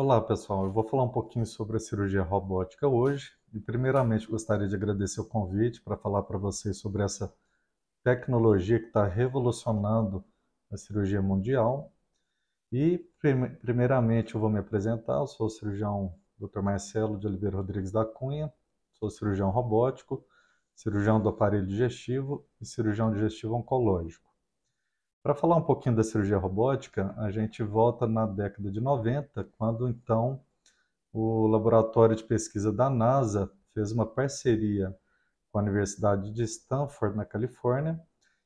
Olá, pessoal. Eu vou falar um pouquinho sobre a cirurgia robótica hoje. E, primeiramente, gostaria de agradecer o convite para falar para vocês sobre essa tecnologia que está revolucionando a cirurgia mundial. E, primeiramente, eu vou me apresentar. Eu sou o cirurgião Dr. Marcelo de Oliveira Rodrigues da Cunha. Sou cirurgião robótico, cirurgião do aparelho digestivo e cirurgião digestivo oncológico. Para falar um pouquinho da cirurgia robótica, a gente volta na década de 90, quando então o laboratório de pesquisa da NASA fez uma parceria com a Universidade de Stanford, na Califórnia,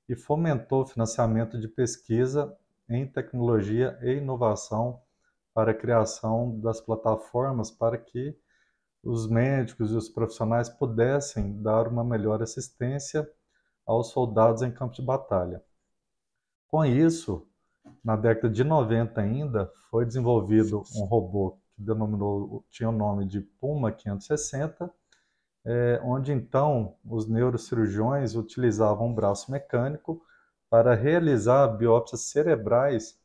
e fomentou o financiamento de pesquisa em tecnologia e inovação para a criação das plataformas para que os médicos e os profissionais pudessem dar uma melhor assistência aos soldados em campo de batalha. Com isso, na década de 90 ainda, foi desenvolvido um robô que tinha o nome de Puma 560, onde então os neurocirurgiões utilizavam um braço mecânico para realizar biópsias cerebrais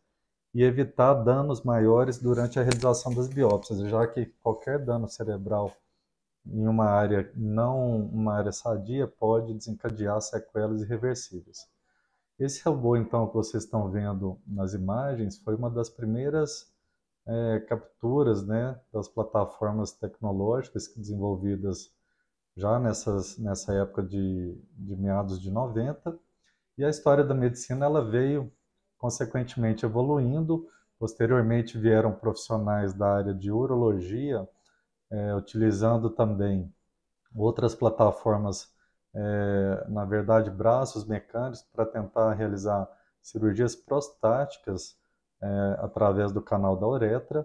e evitar danos maiores durante a realização das biópsias, já que qualquer dano cerebral em uma área não uma área sadia pode desencadear sequelas irreversíveis. Esse robô, então, que vocês estão vendo nas imagens, foi uma das primeiras capturas, né, das plataformas tecnológicas desenvolvidas já nessa época de meados de 90. E a história da medicina ela veio, consequentemente, evoluindo. Posteriormente, vieram profissionais da área de urologia, utilizando também outras plataformas, na verdade, braços mecânicos para tentar realizar cirurgias prostáticas através do canal da uretra.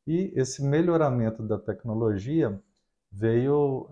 E esse melhoramento da tecnologia veio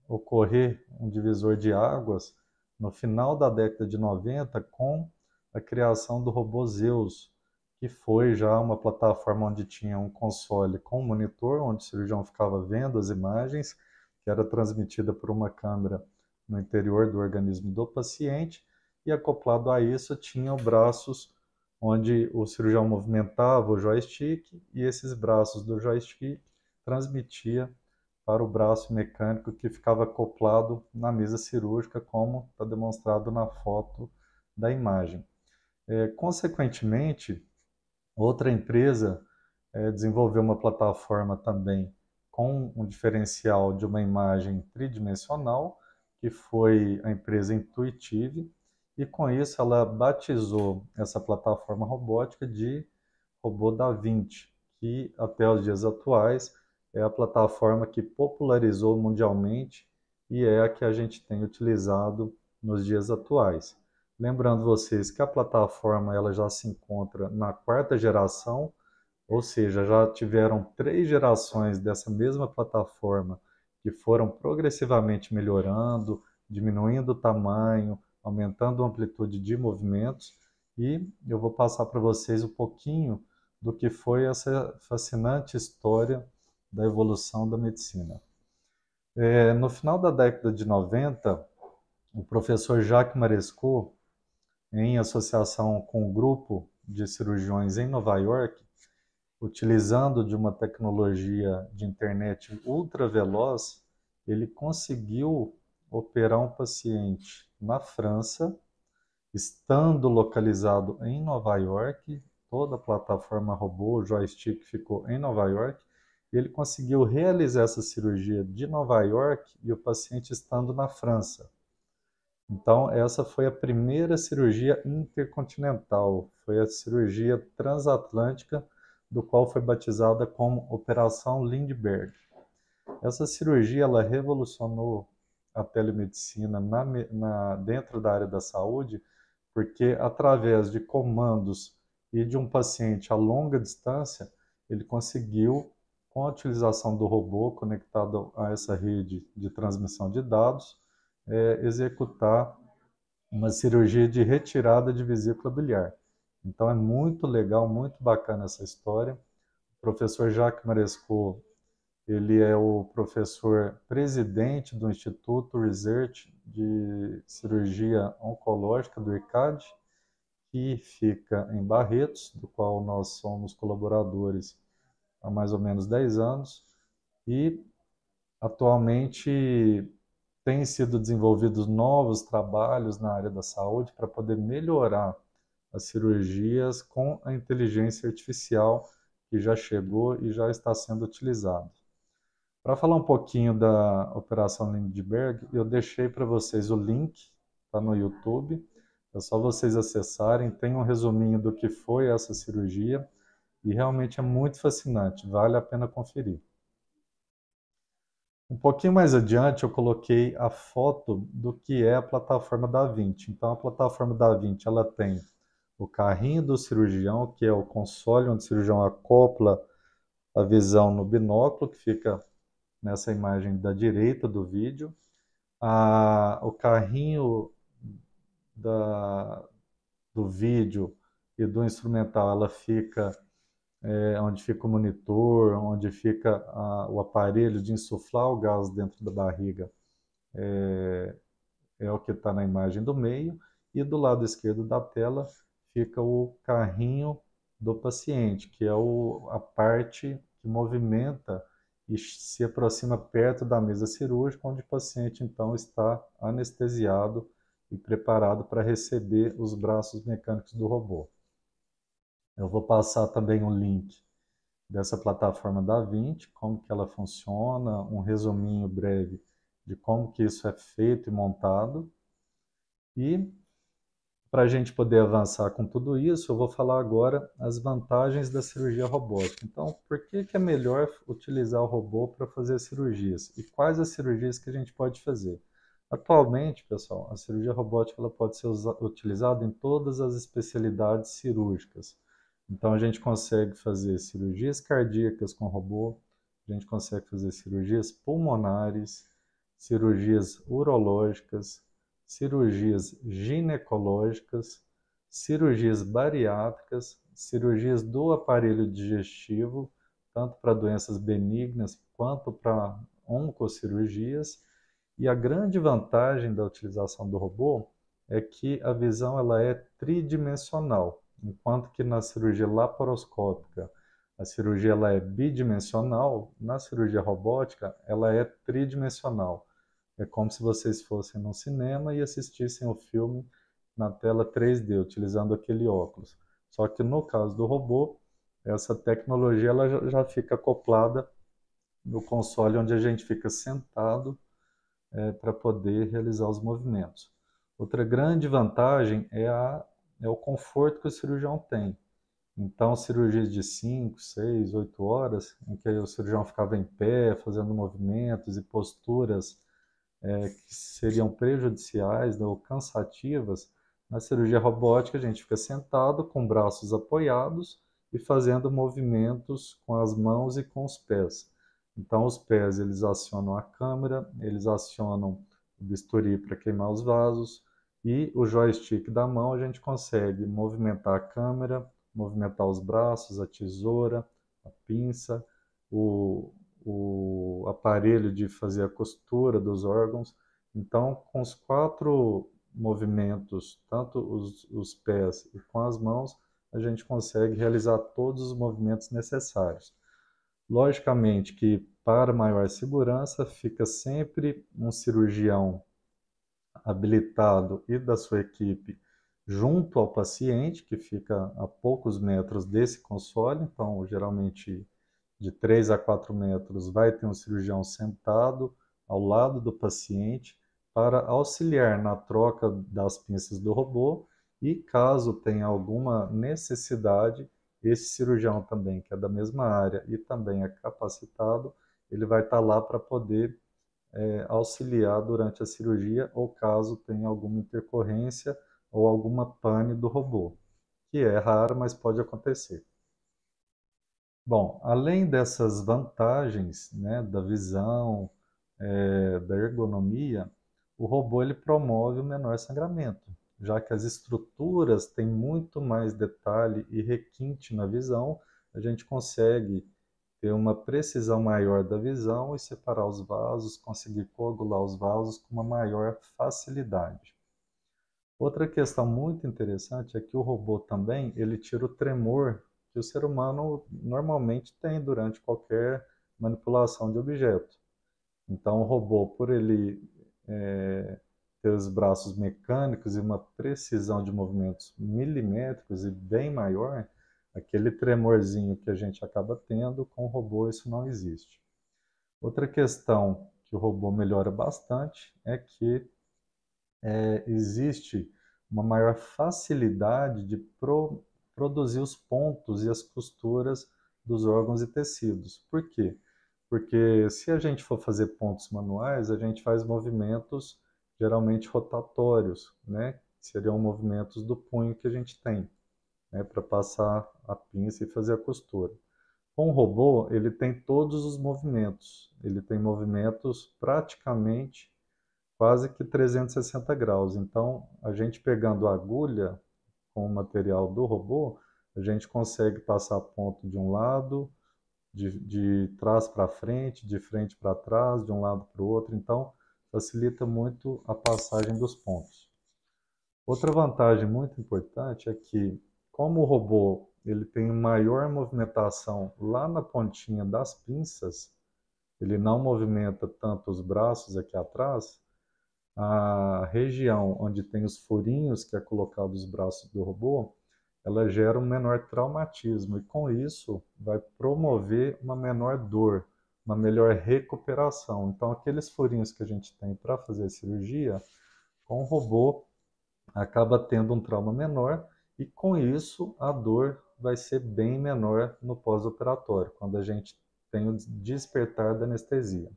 ocorrer um divisor de águas no final da década de 90 com a criação do robô Zeus, que foi já uma plataforma onde tinha um console com um monitor, onde o cirurgião ficava vendo as imagens, que era transmitida por uma câmera no interior do organismo do paciente, e acoplado a isso tinham braços onde o cirurgião movimentava o joystick e esses braços do joystick transmitia para o braço mecânico que ficava acoplado na mesa cirúrgica, como está demonstrado na foto da imagem. Consequentemente, outra empresa desenvolveu uma plataforma também com um diferencial de uma imagem tridimensional, que foi a empresa Intuitive, e com isso ela batizou essa plataforma robótica de Robô Da Vinci, que até os dias atuais é a plataforma que popularizou mundialmente e é a que a gente tem utilizado nos dias atuais. Lembrando vocês que a plataforma ela já se encontra na quarta geração, ou seja, já tiveram 3 gerações dessa mesma plataforma que foram progressivamente melhorando, diminuindo o tamanho, aumentando a amplitude de movimentos, e eu vou passar para vocês um pouquinho do que foi essa fascinante história da evolução da medicina. No final da década de 90, o professor Jacques Marescot, em associação com um grupo de cirurgiões em Nova York, utilizando de uma tecnologia de internet ultra veloz, ele conseguiu operar um paciente na França, estando localizado em Nova York, toda a plataforma robô, o joystick ficou em Nova York, e ele conseguiu realizar essa cirurgia de Nova York e o paciente estando na França. Então, essa foi a primeira cirurgia intercontinental, foi a cirurgia transatlântica, do qual foi batizada como Operação Lindbergh. Essa cirurgia ela revolucionou a telemedicina dentro da área da saúde, porque através de comandos e de um paciente a longa distância, ele conseguiu, com a utilização do robô conectado a essa rede de transmissão de dados, executar uma cirurgia de retirada de vesícula biliar. Então é muito legal, muito bacana essa história. O professor Jacques Marescot, ele é o professor presidente do Instituto Research de Cirurgia Oncológica do IRCAD, que fica em Barretos, do qual nós somos colaboradores há mais ou menos 10 anos e atualmente têm sido desenvolvidos novos trabalhos na área da saúde para poder melhorar as cirurgias com a inteligência artificial que já chegou e já está sendo utilizado. Para falar um pouquinho da Operação Lindbergh, eu deixei para vocês o link, está no YouTube, é só vocês acessarem, tem um resuminho do que foi essa cirurgia e realmente é muito fascinante, vale a pena conferir. Um pouquinho mais adiante eu coloquei a foto do que é a plataforma da Vinci. Então a plataforma da Vinci ela tem o carrinho do cirurgião, que é o console onde o cirurgião acopla a visão no binóculo, que fica nessa imagem da direita do vídeo. O carrinho do vídeo e do instrumental, ela fica onde fica o monitor, onde fica o aparelho de insuflar o gás dentro da barriga, é o que está na imagem do meio, e do lado esquerdo da tela fica o carrinho do paciente, que é a parte que movimenta e se aproxima perto da mesa cirúrgica, onde o paciente então está anestesiado e preparado para receber os braços mecânicos do robô. Eu vou passar também um link dessa plataforma da Vinci, como que ela funciona, um resuminho breve de como que isso é feito e montado. E para a gente poder avançar com tudo isso, eu vou falar agora as vantagens da cirurgia robótica. Então, por que é melhor utilizar o robô para fazer cirurgias? E quais as cirurgias que a gente pode fazer? Atualmente, pessoal, a cirurgia robótica ela pode ser utilizada em todas as especialidades cirúrgicas. Então, a gente consegue fazer cirurgias cardíacas com robô, a gente consegue fazer cirurgias pulmonares, cirurgias urológicas, cirurgias ginecológicas, cirurgias bariátricas, cirurgias do aparelho digestivo, tanto para doenças benignas quanto para oncocirurgias. E a grande vantagem da utilização do robô é que a visão ela é tridimensional, enquanto que na cirurgia laparoscópica a cirurgia ela é bidimensional, na cirurgia robótica ela é tridimensional. É como se vocês fossem no cinema e assistissem o filme na tela 3D, utilizando aquele óculos. Só que no caso do robô, essa tecnologia ela já fica acoplada no console onde a gente fica sentado para poder realizar os movimentos. Outra grande vantagem é o conforto que o cirurgião tem. Então, cirurgias de 5, 6, 8 horas, em que o cirurgião ficava em pé, fazendo movimentos e posturas que seriam prejudiciais, né, ou cansativas, na cirurgia robótica a gente fica sentado com braços apoiados e fazendo movimentos com as mãos e com os pés. Então os pés eles acionam a câmera, eles acionam o bisturi para queimar os vasos e o joystick da mão a gente consegue movimentar a câmera, movimentar os braços, a tesoura, a pinça, o aparelho de fazer a costura dos órgãos. Então, com os 4 movimentos, tanto os pés e com as mãos, a gente consegue realizar todos os movimentos necessários. Logicamente que, para maior segurança, fica sempre um cirurgião habilitado e da sua equipe junto ao paciente, que fica a poucos metros desse console. Então, geralmente, de 3 a 4 metros, vai ter um cirurgião sentado ao lado do paciente para auxiliar na troca das pinças do robô e, caso tenha alguma necessidade, esse cirurgião também, que é da mesma área e também é capacitado, ele vai estar lá para poder auxiliar durante a cirurgia ou caso tenha alguma intercorrência ou alguma pane do robô, que é raro, mas pode acontecer. Bom, além dessas vantagens, né, da visão, da ergonomia, o robô ele promove o menor sangramento, já que as estruturas têm muito mais detalhe e requinte na visão, a gente consegue ter uma precisão maior da visão e separar os vasos, conseguir coagular os vasos com uma maior facilidade. Outra questão muito interessante é que o robô também ele tira o tremor que o ser humano normalmente tem durante qualquer manipulação de objeto. Então, o robô, por ele ter os braços mecânicos e uma precisão de movimentos milimétricos e bem maior, aquele tremorzinho que a gente acaba tendo, com o robô isso não existe. Outra questão que o robô melhora bastante é que existe uma maior facilidade de produzir os pontos e as costuras dos órgãos e tecidos. Por quê? Porque se a gente for fazer pontos manuais, a gente faz movimentos geralmente rotatórios, né? Seriam movimentos do punho que a gente tem, né? Para passar a pinça e fazer a costura. Com o robô, ele tem todos os movimentos. Ele tem movimentos praticamente quase que 360 graus. Então, a gente pegando a agulha com o material do robô, a gente consegue passar ponto de um lado, de trás para frente, de frente para trás, de um lado para o outro. Então, facilita muito a passagem dos pontos. Outra vantagem muito importante é que, como o robô ele tem maior movimentação lá na pontinha das pinças, ele não movimenta tanto os braços aqui atrás, a região onde tem os furinhos que é colocado os braços do robô, ela gera um menor traumatismo e com isso vai promover uma menor dor, uma melhor recuperação. Então aqueles furinhos que a gente tem para fazer a cirurgia, com o robô acaba tendo um trauma menor e com isso a dor vai ser bem menor no pós-operatório, quando a gente tem o despertar da anestesia.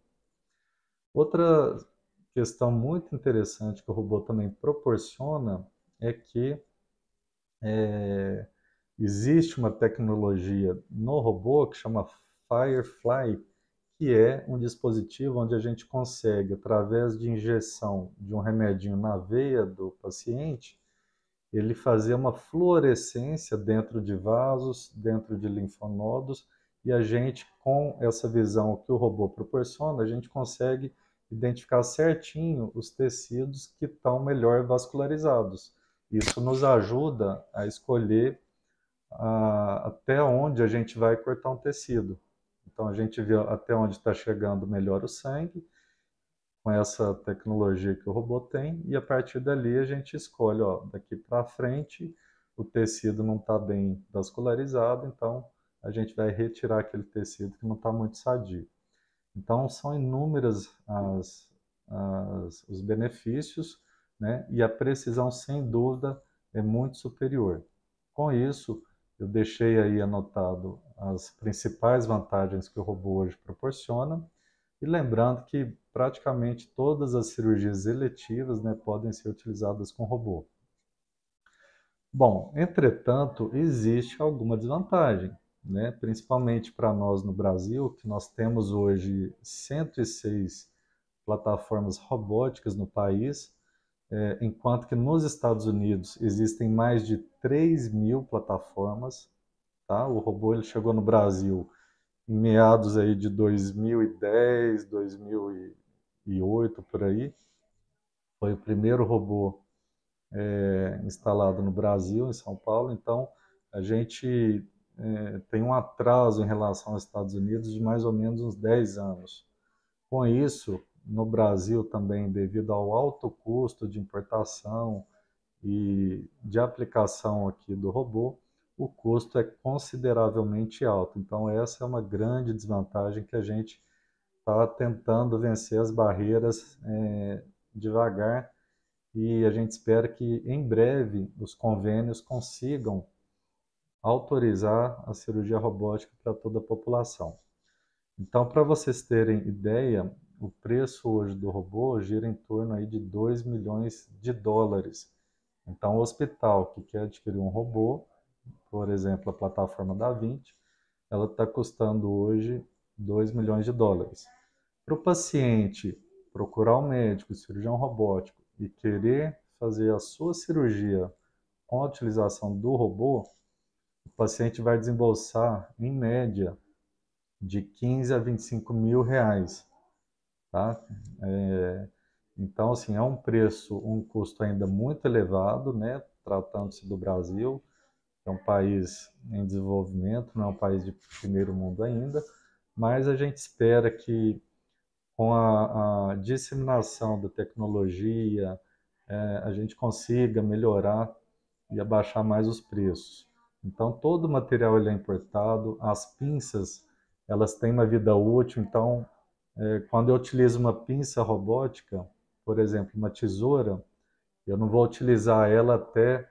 Outra questão muito interessante que o robô também proporciona é que existe uma tecnologia no robô que chama Firefly, que é um dispositivo onde a gente consegue, através de injeção de um remedinho na veia do paciente, ele fazer uma fluorescência dentro de vasos, dentro de linfonodos, e a gente, com essa visão que o robô proporciona, a gente consegue identificar certinho os tecidos que estão melhor vascularizados. Isso nos ajuda a escolher até onde a gente vai cortar um tecido. Então a gente vê até onde está chegando melhor o sangue, com essa tecnologia que o robô tem, e a partir dali a gente escolhe, ó, daqui para frente o tecido não está bem vascularizado, então a gente vai retirar aquele tecido que não está muito sadio. Então são inúmeras os benefícios, né? E a precisão, sem dúvida, é muito superior. Com isso, eu deixei aí anotado as principais vantagens que o robô hoje proporciona, e lembrando que praticamente todas as cirurgias eletivas, né, podem ser utilizadas com robô. Bom, entretanto, existe alguma desvantagem, né? Principalmente para nós no Brasil, que nós temos hoje 106 plataformas robóticas no país, enquanto que nos Estados Unidos existem mais de 3.000 plataformas. Tá? O robô ele chegou no Brasil em meados aí de 2010, 2008, por aí. Foi o primeiro robô instalado no Brasil, em São Paulo. Então, a gente tem um atraso em relação aos Estados Unidos de mais ou menos uns 10 anos. Com isso, no Brasil também, devido ao alto custo de importação e de aplicação aqui do robô, o custo é consideravelmente alto. Então, essa é uma grande desvantagem que a gente está tentando vencer as barreiras devagar, e a gente espera que em breve os convênios consigam autorizar a cirurgia robótica para toda a população. Então, para vocês terem ideia, o preço hoje do robô gira em torno aí de 2 milhões de dólares. Então, o hospital que quer adquirir um robô, por exemplo, a plataforma da Vinci, ela está custando hoje 2 milhões de dólares. Para o paciente procurar um médico, cirurgião robótico, e querer fazer a sua cirurgia com a utilização do robô, o paciente vai desembolsar, em média, de 15 a 25 mil reais. Tá? Então, assim, é um preço, um custo ainda muito elevado, né, tratando-se do Brasil. é um país em desenvolvimento, não é um país de primeiro mundo ainda, mas a gente espera que com a disseminação da tecnologia, a gente consiga melhorar e abaixar mais os preços. Então, todo o material ele é importado, as pinças, elas têm uma vida útil, então, quando eu utilizo uma pinça robótica, por exemplo, uma tesoura, eu não vou utilizar ela até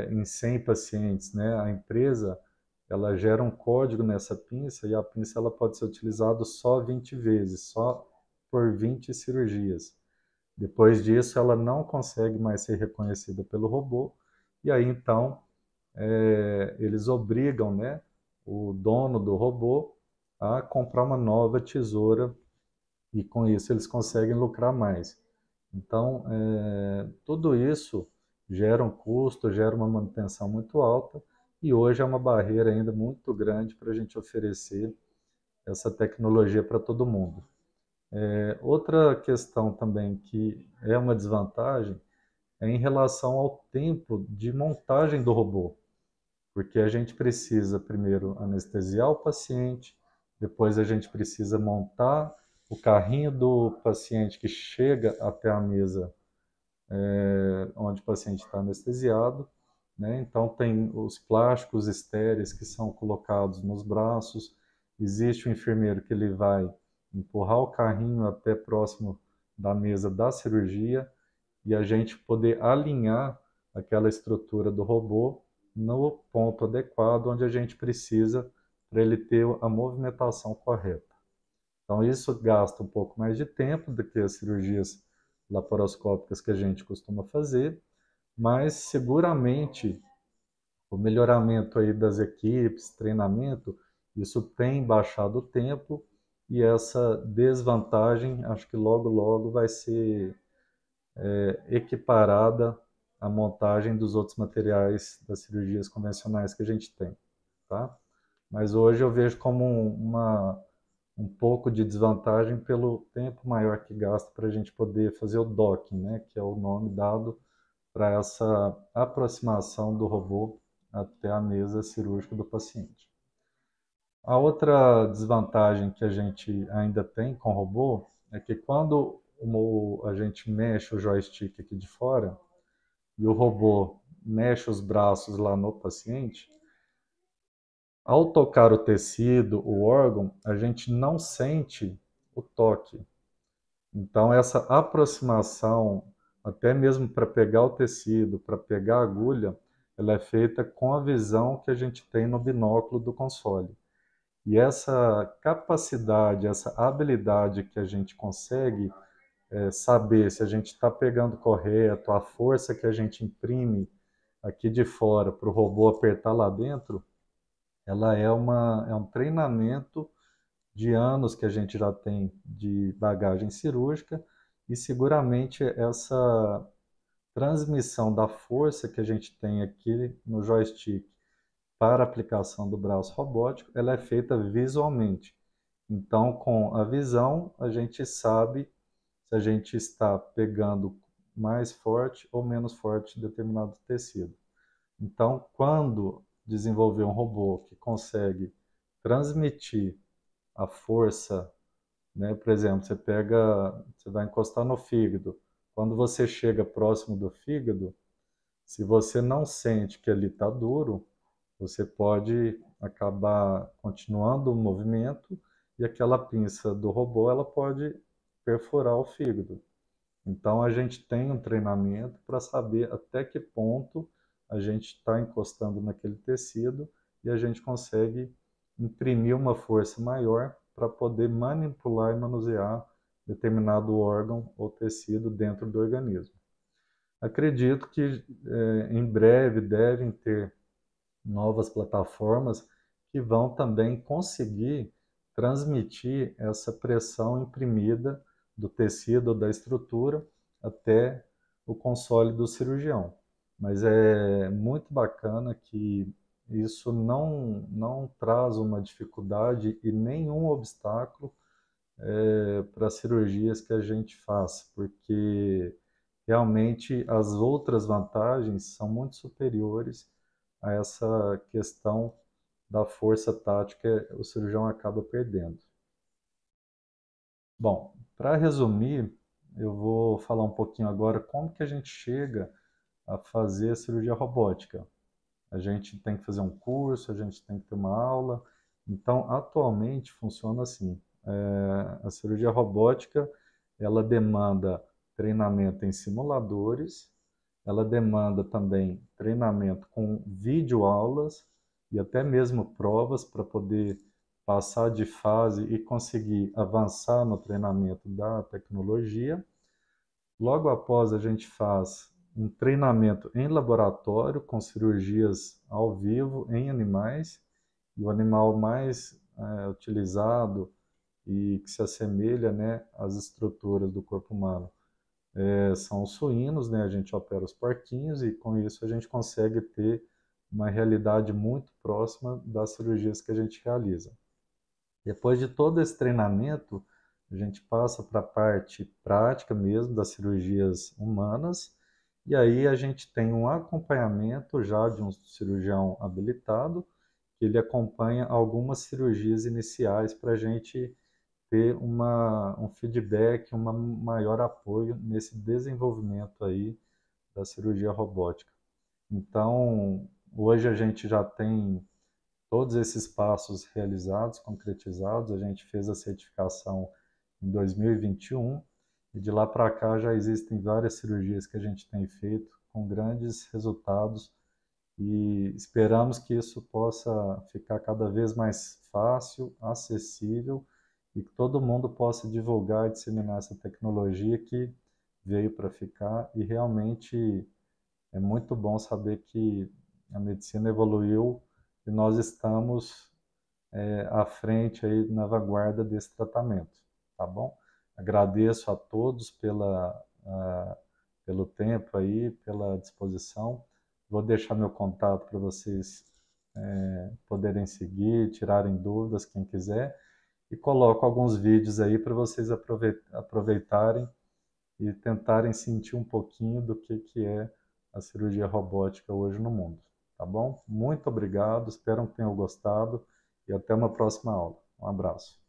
em 100 pacientes, né? A empresa, ela gera um código nessa pinça e a pinça ela pode ser utilizada só 20 vezes, só por 20 cirurgias. Depois disso, ela não consegue mais ser reconhecida pelo robô e aí então eles obrigam, né, o dono do robô a comprar uma nova tesoura e com isso eles conseguem lucrar mais. Então, tudo isso gera um custo, gera uma manutenção muito alta e hoje é uma barreira ainda muito grande para a gente oferecer essa tecnologia para todo mundo. Outra questão também que é uma desvantagem é em relação ao tempo de montagem do robô, porque a gente precisa primeiro anestesiar o paciente, depois a gente precisa montar o carrinho do paciente que chega até a mesa onde o paciente está anestesiado, né? Então tem os plásticos estéreis que são colocados nos braços, existe o enfermeiro que ele vai empurrar o carrinho até próximo da mesa da cirurgia e a gente poder alinhar aquela estrutura do robô no ponto adequado onde a gente precisa para ele ter a movimentação correta. Então isso gasta um pouco mais de tempo do que as cirurgias laparoscópicas que a gente costuma fazer, mas seguramente o melhoramento aí das equipes, treinamento, isso tem baixado o tempo e essa desvantagem, acho que logo logo vai ser equiparada à montagem dos outros materiais das cirurgias convencionais que a gente tem, tá? Mas hoje eu vejo como um pouco de desvantagem pelo tempo maior que gasta para a gente poder fazer o docking, né, que é o nome dado para essa aproximação do robô até a mesa cirúrgica do paciente. A outra desvantagem que a gente ainda tem com o robô é que quando a gente mexe o joystick aqui de fora e o robô mexe os braços lá no paciente, ao tocar o tecido, o órgão, a gente não sente o toque. Então, essa aproximação, até mesmo para pegar o tecido, para pegar a agulha, ela é feita com a visão que a gente tem no binóculo do console. E essa capacidade, essa habilidade que a gente consegue saber se a gente está pegando correto, a força que a gente imprime aqui de fora para o robô apertar lá dentro, ela é um treinamento de anos que a gente já tem de bagagem cirúrgica e seguramente essa transmissão da força que a gente tem aqui no joystick para a aplicação do braço robótico, ela é feita visualmente. Então, com a visão, a gente sabe se a gente está pegando mais forte ou menos forte determinado tecido. Então, quando desenvolver um robô que consegue transmitir a força, né? Por exemplo, você vai encostar no fígado. Quando você chega próximo do fígado, se você não sente que ele está duro, você pode acabar continuando o movimento e aquela pinça do robô ela pode perfurar o fígado. Então a gente tem um treinamento para saber até que ponto a gente está encostando naquele tecido e a gente consegue imprimir uma força maior para poder manipular e manusear determinado órgão ou tecido dentro do organismo. Acredito que em breve devem ter novas plataformas que vão também conseguir transmitir essa pressão imprimida do tecido ou da estrutura até o console do cirurgião. Mas é muito bacana que isso não traz uma dificuldade e nenhum obstáculo para as cirurgias que a gente faz, porque realmente as outras vantagens são muito superiores a essa questão da força tática, o cirurgião acaba perdendo. Bom, para resumir, eu vou falar um pouquinho agora como que a gente chega a fazer a cirurgia robótica. A gente tem que fazer um curso, a gente tem que ter uma aula. Então, atualmente funciona assim. A cirurgia robótica, ela demanda treinamento em simuladores, ela demanda também treinamento com videoaulas e até mesmo provas para poder passar de fase e conseguir avançar no treinamento da tecnologia. Logo após, a gente faz um treinamento em laboratório com cirurgias ao vivo em animais, e o animal mais utilizado e que se assemelha, né, às estruturas do corpo humano são os suínos, né? A gente opera os porquinhos e com isso a gente consegue ter uma realidade muito próxima das cirurgias que a gente realiza. Depois de todo esse treinamento, a gente passa para a parte prática mesmo das cirurgias humanas, e aí a gente tem um acompanhamento já de um cirurgião habilitado, que ele acompanha algumas cirurgias iniciais para a gente ter um feedback, um maior apoio nesse desenvolvimento aí da cirurgia robótica. Então, hoje a gente já tem todos esses passos realizados, concretizados. A gente fez a certificação em 2021 e de lá para cá já existem várias cirurgias que a gente tem feito com grandes resultados e esperamos que isso possa ficar cada vez mais fácil, acessível e que todo mundo possa divulgar e disseminar essa tecnologia que veio para ficar e realmente é muito bom saber que a medicina evoluiu e nós estamos à frente aí na vanguarda desse tratamento, tá bom? Agradeço a todos pelo tempo aí, pela disposição. Vou deixar meu contato para vocês poderem seguir, tirarem dúvidas, quem quiser, e coloco alguns vídeos aí para vocês aproveitarem e tentarem sentir um pouquinho do que é a cirurgia robótica hoje no mundo, tá bom? Muito obrigado, espero que tenham gostado e até uma próxima aula. Um abraço.